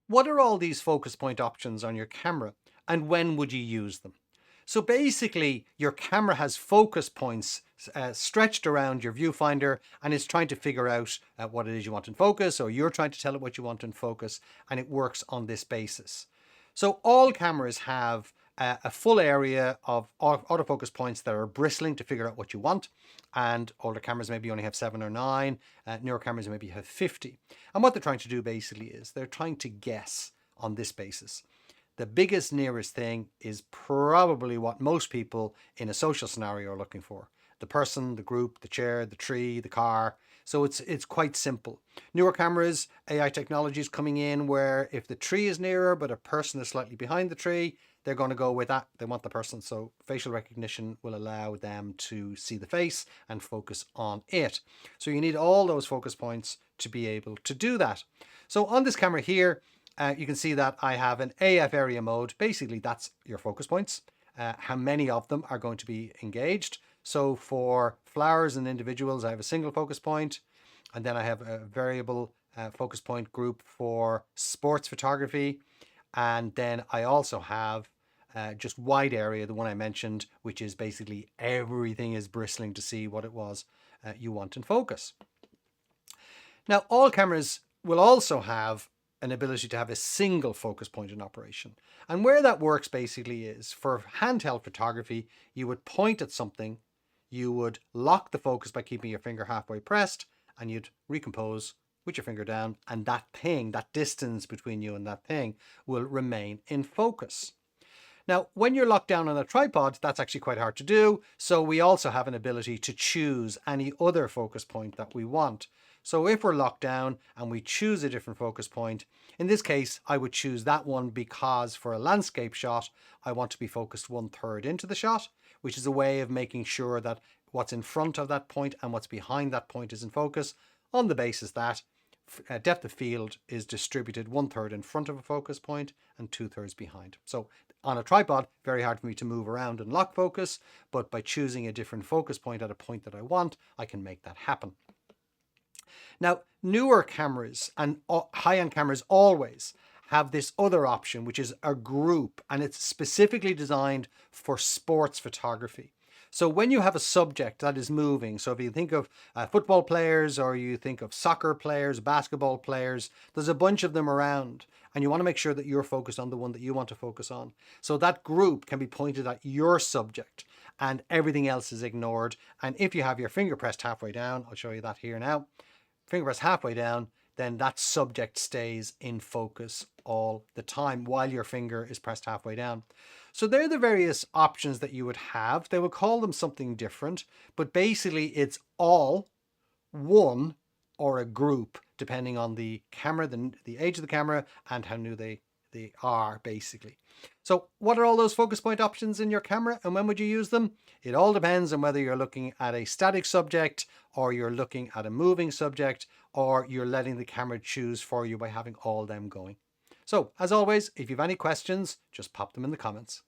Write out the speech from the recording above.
what are all these focus point options on your camera and when would you use them? So basically, your camera has focus points stretched around your viewfinder and it's trying to figure out what it is you want in focus, or you're trying to tell it what you want in focus, and it works on this basis. So all cameras have a full area of autofocus points that are bristling to figure out what you want. And older cameras maybe only have 7 or 9. Newer cameras maybe have 50. And what they're trying to do basically is they're trying to guess on this basis. The biggest nearest thing is probably what most people in a social scenario are looking for. The person, the group, the chair, the tree, the car. So it's quite simple. Newer cameras, AI technology is coming in where if the tree is nearer but a person is slightly behind the tree, they're going to go with that. They want the person. So facial recognition will allow them to see the face and focus on it. So you need all those focus points to be able to do that. So on this camera here, you can see that I have an AF area mode. Basically, that's your focus points. How many of them are going to be engaged. So for flowers and individuals, I have a single focus point. And then I have a variable focus point group for sports photography. And then I also have just wide area, the one I mentioned, which is basically everything is bristling to see what it was you want in focus. Now, all cameras will also have an ability to have a single focus point in operation. And where that works basically is for handheld photography, you would point at something, you would lock the focus by keeping your finger halfway pressed, and you'd recompose with your finger down, and that thing, that distance between you and that thing, will remain in focus. Now, when you're locked down on a tripod, that's actually quite hard to do. So we also have an ability to choose any other focus point that we want. So if we're locked down and we choose a different focus point, in this case, I would choose that one because for a landscape shot, I want to be focused 1/3 into the shot, which is a way of making sure that what's in front of that point and what's behind that point is in focus, on the basis that depth of field is distributed 1/3 in front of a focus point and 2/3 behind. So on a tripod, very hard for me to move around and lock focus, but by choosing a different focus point at a point that I want, I can make that happen. Now, newer cameras and high-end cameras always have this other option, which is a group, and it's specifically designed for sports photography. So when you have a subject that is moving, so if you think of football players or you think of soccer players, basketball players, there's a bunch of them around and you want to make sure that you're focused on the one that you want to focus on. So that group can be pointed at your subject and everything else is ignored. And if you have your finger pressed halfway down, I'll show you that here now, finger pressed halfway down, then that subject stays in focus all the time while your finger is pressed halfway down. So they're the various options that you would have. They would call them something different, but basically it's all, one, or a group, depending on the camera, the age of the camera, and how new they are, basically. So what are all those focus point options in your camera and when would you use them? It all depends on whether you're looking at a static subject or you're looking at a moving subject or you're letting the camera choose for you by having all them going. So as always, if you have any questions, just pop them in the comments.